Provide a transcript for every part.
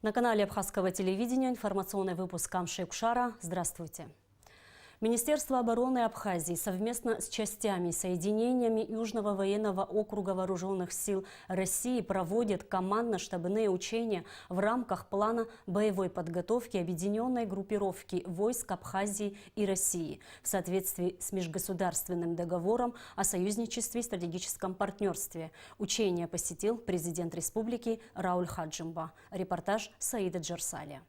На канале Абхазского телевидения информационный выпуск Камши-Кушара. Здравствуйте. Министерство обороны Абхазии совместно с частями и соединениями Южного военного округа Вооруженных сил России проводит командно-штабные учения в рамках плана боевой подготовки объединенной группировки войск Абхазии и России в соответствии с межгосударственным договором о союзничестве и стратегическом партнерстве. Учения посетил президент республики Рауль Хаджимба. Репортаж Саида Джарсаля.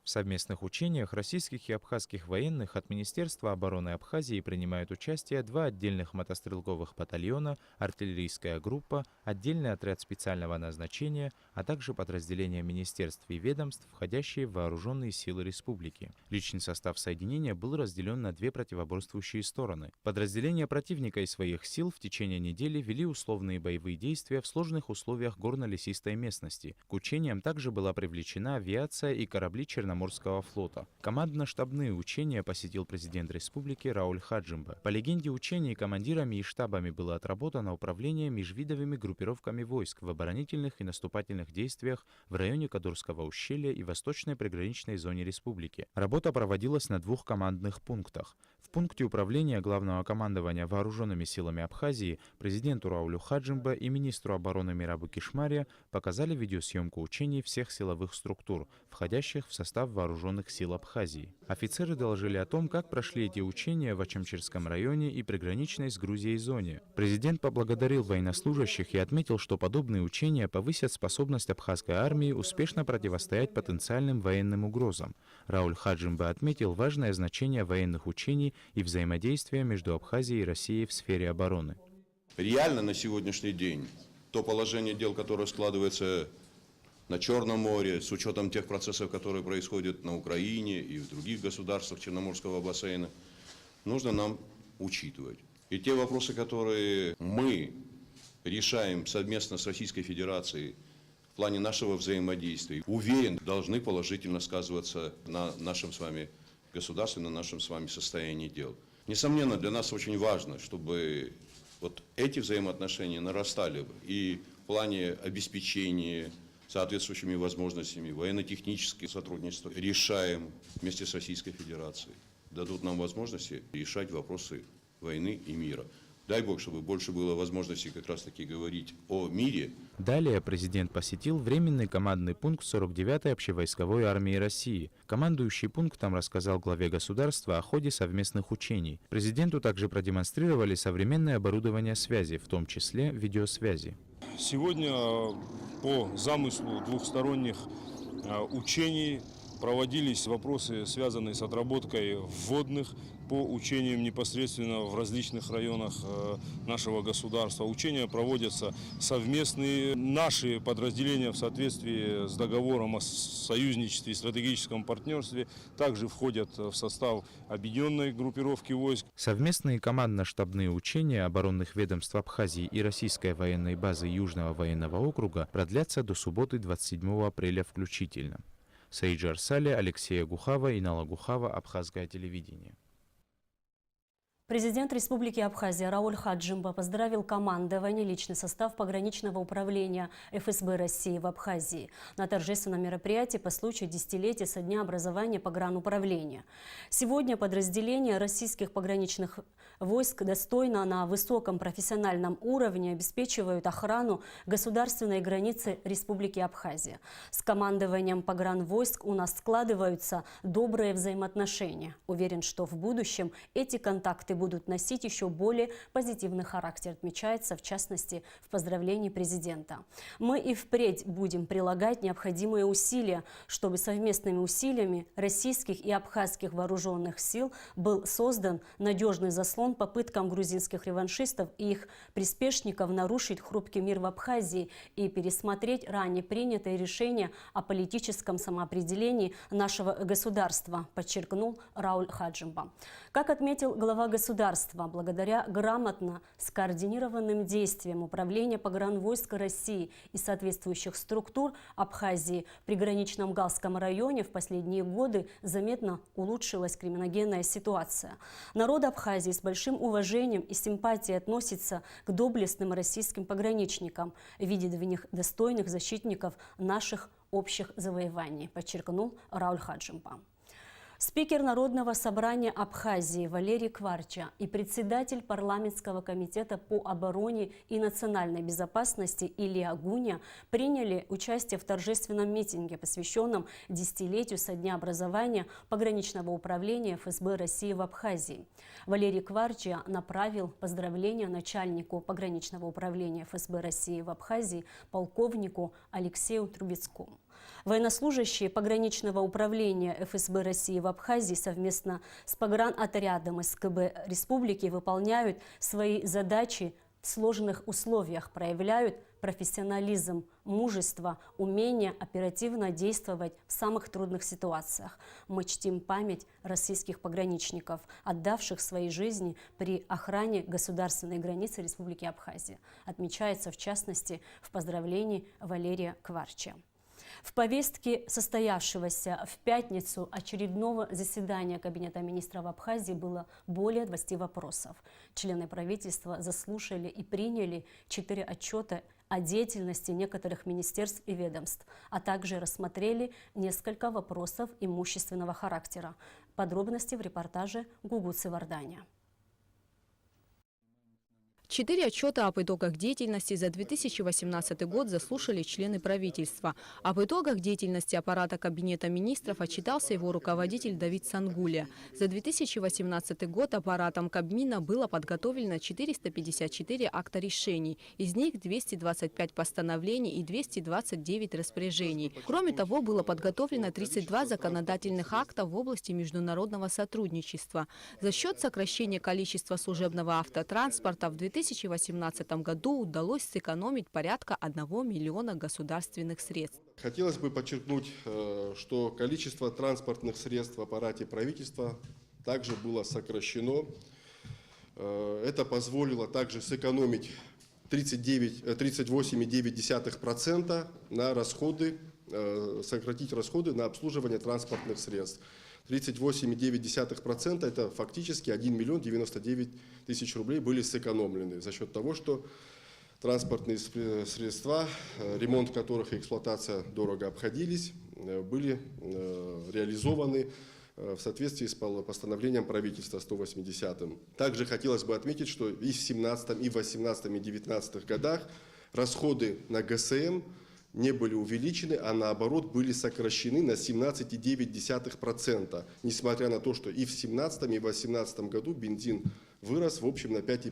В совместных учениях российских и абхазских военных от Министерства обороны Абхазии принимают участие два отдельных мотострелковых батальона, артиллерийская группа, отдельный отряд специального назначения, а также подразделения министерств и ведомств, входящие в вооруженные силы республики. Личный состав соединения был разделен на две противоборствующие стороны. Подразделения противника и своих сил в течение недели вели условные боевые действия в сложных условиях горно-лесистой местности. К учениям также была привлечена авиация и корабли Черноморского флота. Командно-штабные учения посетил президент республики Рауль Хаджимба. По легенде учений командирами и штабами было отработано управление межвидовыми группировками войск в оборонительных и наступательных действиях в районе Кадурского ущелья и восточной приграничной зоне республики. Работа проводилась на двух командных пунктах. В пункте управления Главного командования вооруженными силами Абхазии президенту Раулю Хаджимба и министру обороны Мирабу Кишмария показали видеосъемку учений всех силовых структур, входящих в состав вооруженных сил Абхазии. Офицеры доложили о том, как прошли эти учения в Ачамчирском районе и приграничной с Грузией зоне. Президент поблагодарил военнослужащих и отметил, что подобные учения повысят способность абхазской армии успешно противостоять потенциальным военным угрозам. Рауль Хаджимба отметил важное значение военных учений и взаимодействия между Абхазией и Россией в сфере обороны. Реально на сегодняшний день то положение дел, которое складывается на Черном море, с учетом тех процессов, которые происходят на Украине и в других государствах Черноморского бассейна, нужно нам учитывать. И те вопросы, которые мы решаем совместно с Российской Федерацией в плане нашего взаимодействия, уверен, должны положительно сказываться на нашем с вами государстве, на нашем с вами состоянии дел. Несомненно, для нас очень важно, чтобы вот эти взаимоотношения нарастали и в плане обеспечения соответствующими возможностями, военно-техническое сотрудничество решаем вместе с Российской Федерацией. Дадут нам возможности решать вопросы войны и мира. Дай Бог, чтобы больше было возможности как раз таки говорить о мире. Далее президент посетил временный командный пункт 49-й общевойсковой армии России. Командующий пунктом рассказал главе государства о ходе совместных учений. Президенту также продемонстрировали современное оборудование связи, в том числе видеосвязи. Сегодня по замыслу двухсторонних учений проводились вопросы, связанные с отработкой вводных по учениям непосредственно в различных районах нашего государства. Учения проводятся совместные. Наши подразделения в соответствии с договором о союзничестве и стратегическом партнерстве также входят в состав объединенной группировки войск. Совместные командно-штабные учения оборонных ведомств Абхазии и российской военной базы Южного военного округа продлятся до субботы 27 апреля включительно. Саид Джарсаля, Алексея Гухава и Нала Гухава, Абхазское телевидение. Президент Республики Абхазия Рауль Хаджимба поздравил командование, личный состав пограничного управления ФСБ России в Абхазии на торжественном мероприятии по случаю десятилетия со дня образования погрануправления. Сегодня подразделения российских пограничных войск достойно на высоком профессиональном уровне обеспечивают охрану государственной границы Республики Абхазия. С командованием погранвойск у нас складываются добрые взаимоотношения. Уверен, что в будущем эти контакты будут носить еще более позитивный характер, отмечается в частности в поздравлении президента. Мы и впредь будем прилагать необходимые усилия, чтобы совместными усилиями российских и абхазских вооруженных сил был создан надежный заслон попыткам грузинских реваншистов и их приспешников нарушить хрупкий мир в Абхазии и пересмотреть ранее принятые решения о политическом самоопределении нашего государства, подчеркнул Рауль Хаджимба. Как отметил глава государства государства благодаря грамотно скоординированным действиям Управления погранвойска России и соответствующих структур Абхазии в приграничном Галском районе в последние годы заметно улучшилась криминогенная ситуация. Народ Абхазии с большим уважением и симпатией относится к доблестным российским пограничникам, видит в них достойных защитников наших общих завоеваний, подчеркнул Рауль Хаджимба. Спикер Народного собрания Абхазии Валерий Кварча и председатель парламентского комитета по обороне и национальной безопасности Илья Гуня приняли участие в торжественном митинге, посвященном десятилетию со дня образования пограничного управления ФСБ России в Абхазии. Валерий Кварча направил поздравления начальнику пограничного управления ФСБ России в Абхазии полковнику Алексею Трубецкому. Военнослужащие пограничного управления ФСБ России в Абхазии совместно с погранотрядом СКБ республики выполняют свои задачи в сложных условиях, проявляют профессионализм, мужество, умение оперативно действовать в самых трудных ситуациях. Мы чтим память российских пограничников, отдавших свои жизни при охране государственной границы Республики Абхазия, отмечается в частности в поздравлении Валерия Кварча. В повестке состоявшегося в пятницу очередного заседания Кабинета министров Абхазии было более 20 вопросов. Члены правительства заслушали и приняли 4 отчета о деятельности некоторых министерств и ведомств, а также рассмотрели несколько вопросов имущественного характера. Подробности в репортаже Гугуцы Варданя. 4 отчета об итогах деятельности за 2018 год заслушали члены правительства. Об итогах деятельности аппарата Кабинета министров отчитался его руководитель Давид Сангуля. За 2018 год аппаратом Кабмина было подготовлено 454 акта решений. Из них 225 постановлений и 229 распоряжений. Кроме того, было подготовлено 32 законодательных акта в области международного сотрудничества. За счет сокращения количества служебного автотранспорта в 2018 году удалось сэкономить порядка 1 миллиона государственных средств. Хотелось бы подчеркнуть, что количество транспортных средств в аппарате правительства также было сокращено. Это позволило также сэкономить 38,9% на расходы, сократить расходы на обслуживание транспортных средств. 38,9% это фактически 1 миллион 99 тысяч рублей были сэкономлены за счет того, что транспортные средства, ремонт которых и эксплуатация дорого обходились, были реализованы в соответствии с постановлением правительства 180-м. Также хотелось бы отметить, что и в 2017, и в 2018, и 2019 годах расходы на ГСМ не были увеличены, а наоборот были сокращены на 17,9%. Несмотря на то, что и в 2017, и в 2018 году бензин вырос в общем на 5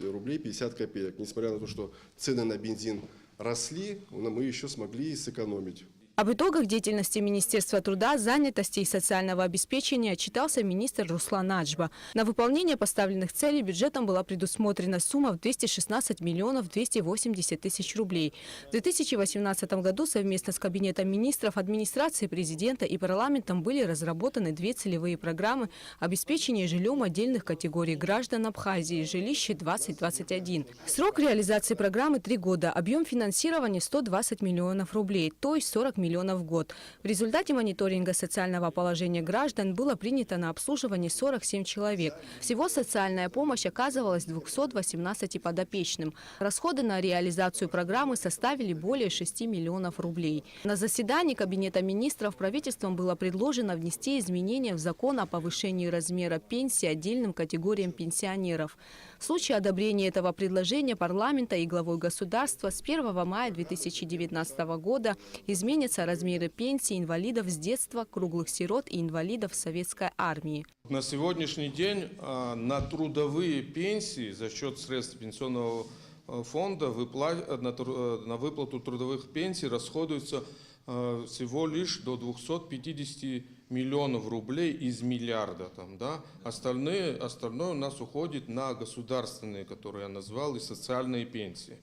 рублей 50 копеек. Несмотря на то, что цены на бензин росли, мы еще смогли сэкономить. Об итогах деятельности Министерства труда, занятости и социального обеспечения отчитался министр Руслан Аджба. На выполнение поставленных целей бюджетом была предусмотрена сумма в 216 миллионов 280 тысяч рублей. В 2018 году совместно с Кабинетом министров, администрацией президента и парламентом были разработаны 2 целевые программы обеспечения жильем отдельных категорий граждан Абхазии «Жилище-2021». Срок реализации программы 3 года, объем финансирования 120 миллионов рублей, то есть 40 миллионов в год. В результате мониторинга социального положения граждан было принято на обслуживание 47 человек. Всего социальная помощь оказывалась 218 подопечным. Расходы на реализацию программы составили более 6 миллионов рублей. На заседании Кабинета министров правительством было предложено внести изменения в закон о повышении размера пенсии отдельным категориям пенсионеров. В случае одобрения этого предложения парламента и главой государства с 1 мая 2019 года изменятся размеры пенсий инвалидов с детства, круглых сирот и инвалидов советской армии. На сегодняшний день на трудовые пенсии за счет средств пенсионного фонда на выплату трудовых пенсий расходуется всего лишь до 250 миллионов рублей из миллиарда. Остальное у нас уходит на государственные, которые я назвал, и социальные пенсии.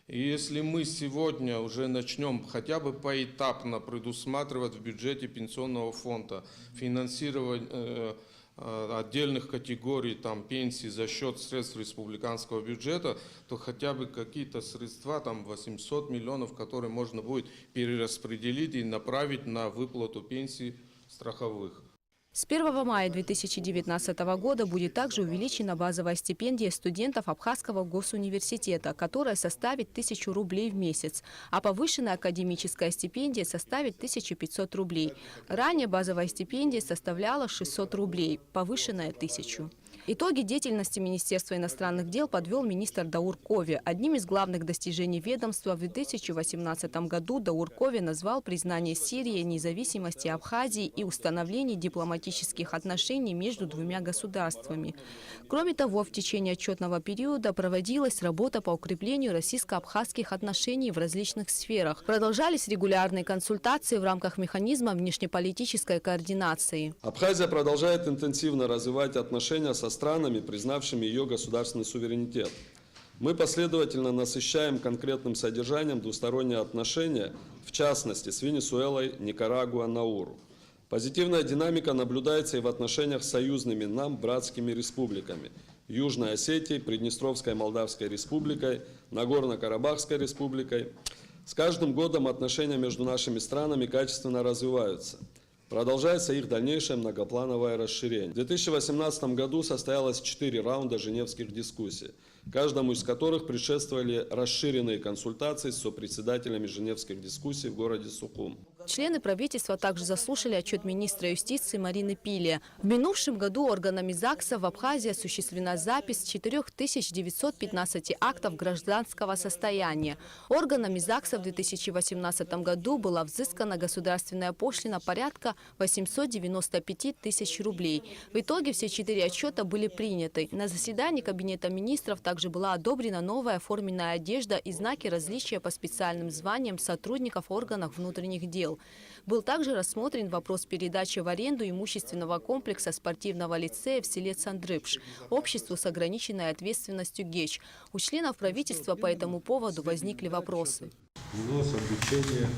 И если мы сегодня уже начнем хотя бы поэтапно предусматривать в бюджете пенсионного фонда финансирование отдельных категорий там, пенсий за счет средств республиканского бюджета, то хотя бы какие-то средства, там 800 миллионов, которые можно будет перераспределить и направить на выплату пенсий страховых. С 1 мая 2019 года будет также увеличена базовая стипендия студентов Абхазского госуниверситета, которая составит 1000 рублей в месяц, а повышенная академическая стипендия составит 1500 рублей. Ранее базовая стипендия составляла 600 рублей, повышенная 1000. Итоги деятельности Министерства иностранных дел подвел министр Даур Кови. Одним из главных достижений ведомства в 2018 году Даур Кови назвал признание Сирии независимости Абхазии и установление дипломатических отношений между двумя государствами. Кроме того, в течение отчетного периода проводилась работа по укреплению российско-абхазских отношений в различных сферах. Продолжались регулярные консультации в рамках механизма внешнеполитической координации. Абхазия продолжает интенсивно развивать отношения со странами, признавшими ее государственный суверенитет. Мы последовательно насыщаем конкретным содержанием двусторонние отношения, в частности, с Венесуэлой, Никарагуа, Науру. Позитивная динамика наблюдается и в отношениях с союзными нам братскими республиками – Южной Осетией, Приднестровской Молдавской республикой, Нагорно-Карабахской республикой. С каждым годом отношения между нашими странами качественно развиваются. Продолжается их дальнейшее многоплановое расширение. В 2018 году состоялось 4 раунда женевских дискуссий, каждому из которых предшествовали расширенные консультации с сопредседателями женевских дискуссий в городе Сухум. Члены правительства также заслушали отчет министра юстиции Марины Пиле. В минувшем году органами ЗАГСа в Абхазии осуществлена запись 4915 актов гражданского состояния. Органами ЗАГСа в 2018 году была взыскана государственная пошлина порядка 895 тысяч рублей. В итоге все 4 отчета были приняты. На заседании Кабинета министров также была одобрена новая форменная одежда и знаки различия по специальным званиям сотрудников органов внутренних дел. Был также рассмотрен вопрос передачи в аренду имущественного комплекса спортивного лицея в селе Цандрыпш обществу с ограниченной ответственностью ГЕЧ. У членов правительства по этому поводу возникли вопросы. Велось обучение,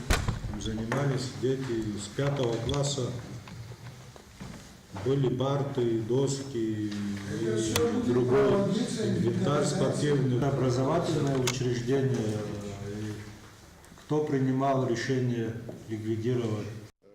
занимались дети с 5 класса. Были парты, доски и другой инвентарь спортивный. Образовательное учреждение. Кто принимал решение ликвидировать?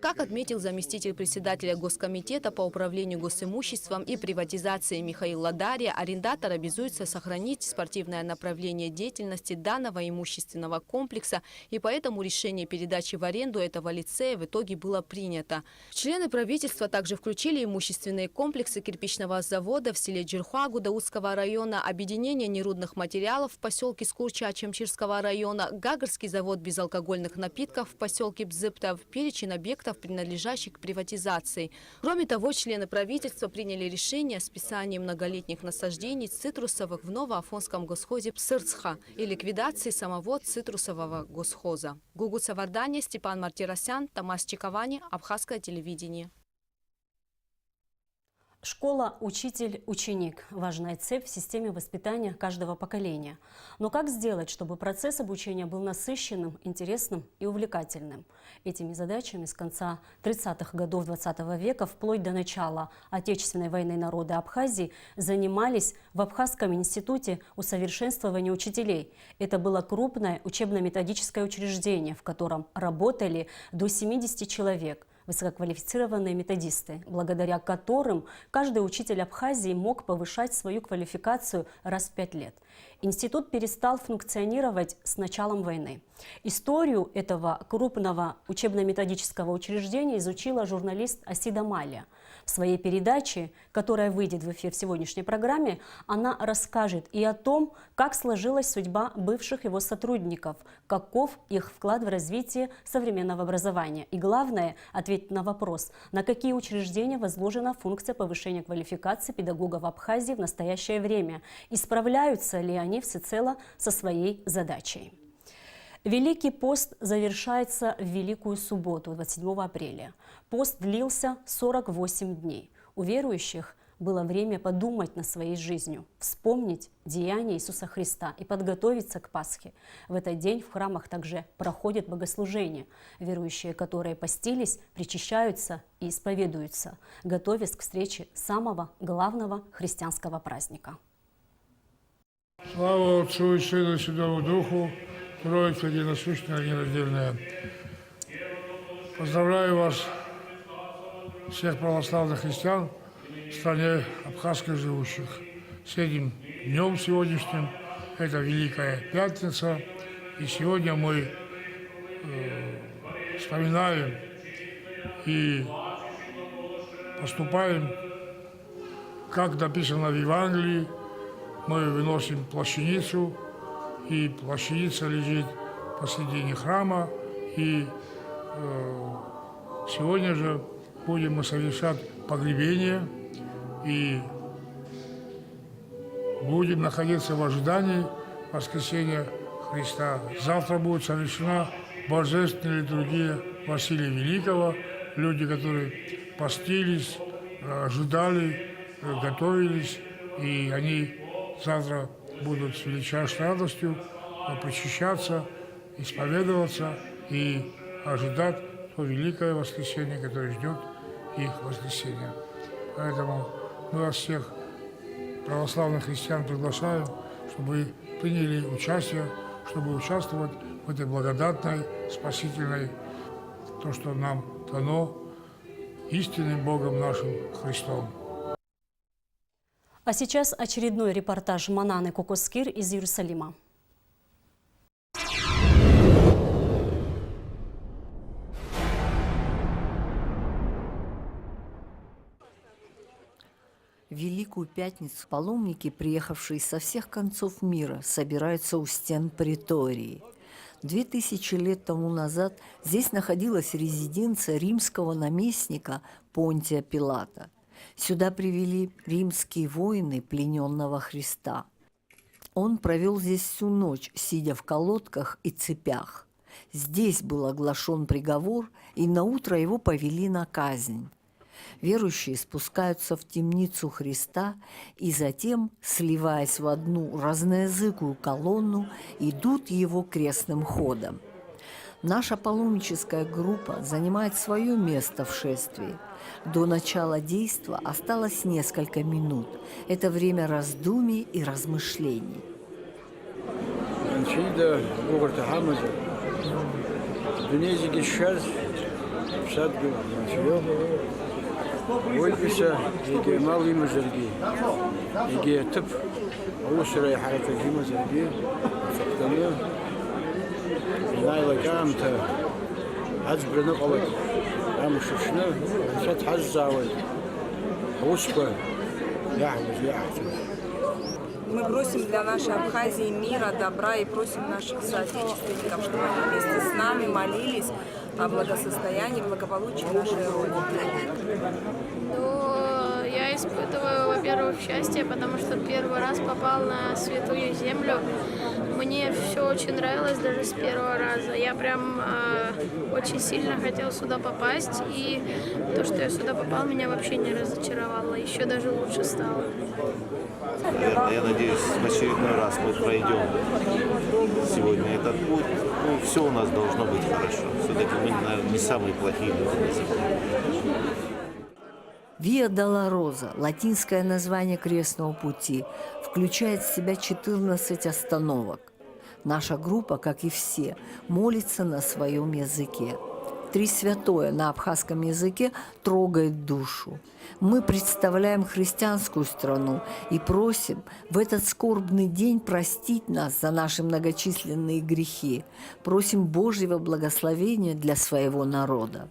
Как отметил заместитель председателя Госкомитета по управлению госимуществом и приватизации Михаил Ладария, арендатор обязуется сохранить спортивное направление деятельности данного имущественного комплекса, и поэтому решение передачи в аренду этого лицея в итоге было принято. Члены правительства также включили имущественные комплексы кирпичного завода в селе Джирхуагу Даутского района, объединение нерудных материалов в поселке Скурча Чемчирского района, Гагарский завод безалкогольных напитков в поселке Бзыпта, в перечень объектов, принадлежащих к приватизации. Кроме того, члены правительства приняли решение о списании многолетних насаждений цитрусовых в Новоафонском госхозе Псырцха и ликвидации самого цитрусового госхоза. Гугут Савардания, Степан Мартиросян, Тамас Чиковани, Абхазское телевидение. Школа, учитель, ученик – важная цепь в системе воспитания каждого поколения. Но как сделать, чтобы процесс обучения был насыщенным, интересным и увлекательным? Этими задачами с конца 30-х годов 20 века вплоть до начала Отечественной войны народы Абхазии занимались в Абхазском институте усовершенствования учителей. Это было крупное учебно-методическое учреждение, в котором работали до 70 человек. Высококвалифицированные методисты, благодаря которым каждый учитель Абхазии мог повышать свою квалификацию раз в 5 лет. Институт перестал функционировать с началом войны. Историю этого крупного учебно-методического учреждения изучила журналист Асида Малия. В своей передаче, которая выйдет в эфир в сегодняшней программе, она расскажет и о том, как сложилась судьба бывших его сотрудников, каков их вклад в развитие современного образования. И главное, ответить на вопрос, на какие учреждения возложена функция повышения квалификации педагогов в Абхазии в настоящее время и справляются ли они всецело со своей задачей. Великий пост завершается в Великую субботу, 27 апреля. Пост длился 48 дней. У верующих было время подумать над своей жизнью, вспомнить деяния Иисуса Христа и подготовиться к Пасхе. В этот день в храмах также проходят богослужения. Верующие, которые постились, причащаются и исповедуются, готовясь к встрече самого главного христианского праздника. Слава Отцу и Сыну и Святому Духу, Троица единосущная, нераздельная. Поздравляю вас, всех православных христиан в стране абхазской живущих, с этим днем сегодняшним. Это Великая Пятница, и сегодня мы вспоминаем и поступаем, как написано в Евангелии. Мы выносим плащаницу, и плащаница лежит посредине храма, и сегодня же будем мы совершать погребение и будем находиться в ожидании воскресения Христа. Завтра будет совершена божественная литургия Василия Великого. Люди, которые постились, ожидали, готовились, и они завтра будут с величайшей радостью причащаться, исповедоваться и ожидать то великое воскресенье, которое ждет их воскресенье. Поэтому мы вас всех, православных христиан, приглашаем, чтобы вы приняли участие, чтобы участвовать в этой благодатной, спасительной, то, что нам дано истинным Богом нашим Христом. А сейчас очередной репортаж Мананы Кокоскир из Иерусалима. В Великую Пятницу паломники, приехавшие со всех концов мира, собираются у стен Претории. 2000 лет тому назад здесь находилась резиденция римского наместника Понтия Пилата. Сюда привели римские воины плененного Христа. Он провел здесь всю ночь, сидя в колодках и цепях. Здесь был оглашен приговор, и наутро его повели на казнь. Верующие спускаются в темницу Христа и затем, сливаясь в одну разноязыкую колонну, идут его крестным ходом. Наша паломническая группа занимает свое место в шествии. До начала действа осталось несколько минут. Это время раздумий и размышлений. Мы просим для нашей Абхазии мира, добра и просим наших соотечественников, чтобы они вместе с нами молились о благосостоянии, благополучии нашей Родины. Я испытываю, во-первых, счастье, потому что первый раз попал на Святую Землю. Мне все очень нравилось даже с первого раза. Я прям очень сильно хотел сюда попасть, и то, что я сюда попал, меня вообще не разочаровало, еще даже лучше стало. Я надеюсь, в очередной раз мы пройдем сегодня этот путь. Ну, все у нас должно быть хорошо. Все-таки мы, наверное, не самые плохие люди на земле. Виа Долороза, латинское название крестного пути, включает в себя 14 остановок. Наша группа, как и все, молится на своем языке. Три святое на абхазском языке трогает душу. Мы представляем христианскую страну и просим в этот скорбный день простить нас за наши многочисленные грехи. Просим Божьего благословения для своего народа.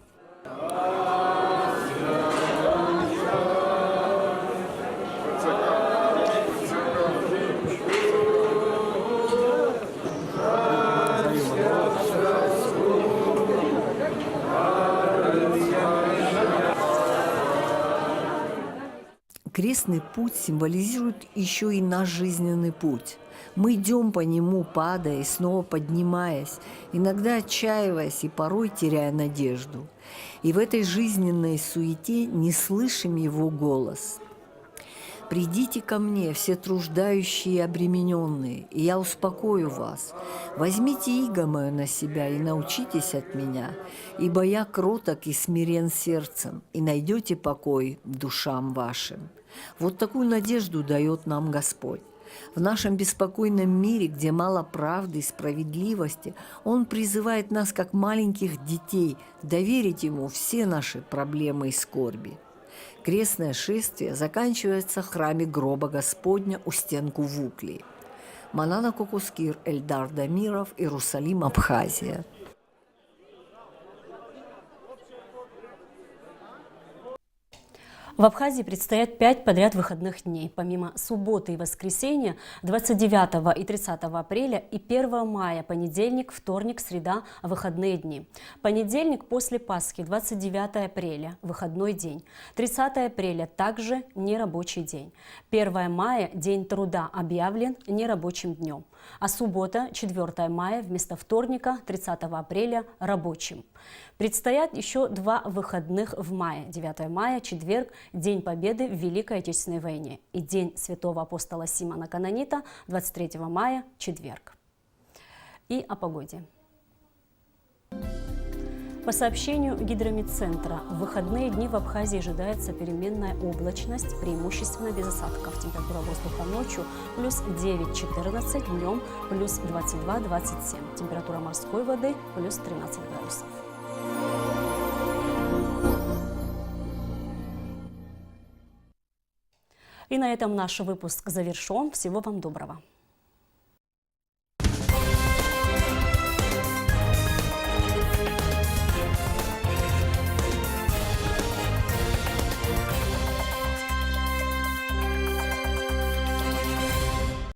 Крестный путь символизирует еще и наш жизненный путь. Мы идем по нему, падая и снова поднимаясь, иногда отчаиваясь и порой теряя надежду. И в этой жизненной суете не слышим его голос. «Придите ко мне, все труждающие и обремененные, и я успокою вас. Возьмите иго мое на себя и научитесь от меня, ибо я кроток и смирен сердцем, и найдете покой душам вашим». Вот такую надежду дает нам Господь. В нашем беспокойном мире, где мало правды и справедливости, Он призывает нас, как маленьких детей, доверить Ему все наши проблемы и скорби. Крестное шествие заканчивается в храме гроба Господня у стен Кувуклии. Манана Кокускир, Эльдар Дамиров, Иерусалим, Абхазия. В Абхазии предстоят 5 подряд выходных дней. Помимо субботы и воскресенья, 29 и 30 апреля и 1 мая, понедельник, вторник, среда – выходные дни. Понедельник после Пасхи, 29 апреля – выходной день. 30 апреля – также нерабочий день. 1 мая – День труда объявлен нерабочим днем. А суббота, 4 мая, вместо вторника, 30 апреля – рабочим. Предстоят еще 2 выходных в мае. 9 мая, четверг, День Победы в Великой Отечественной войне. И День Святого Апостола Симона Канонита, 23 мая, четверг. И о погоде. По сообщению Гидрометцентра, в выходные дни в Абхазии ожидается переменная облачность, преимущественно без осадков. Температура воздуха ночью плюс 9-14, днем плюс 22-27. Температура морской воды плюс 13 градусов. И на этом наш выпуск завершен. Всего вам доброго.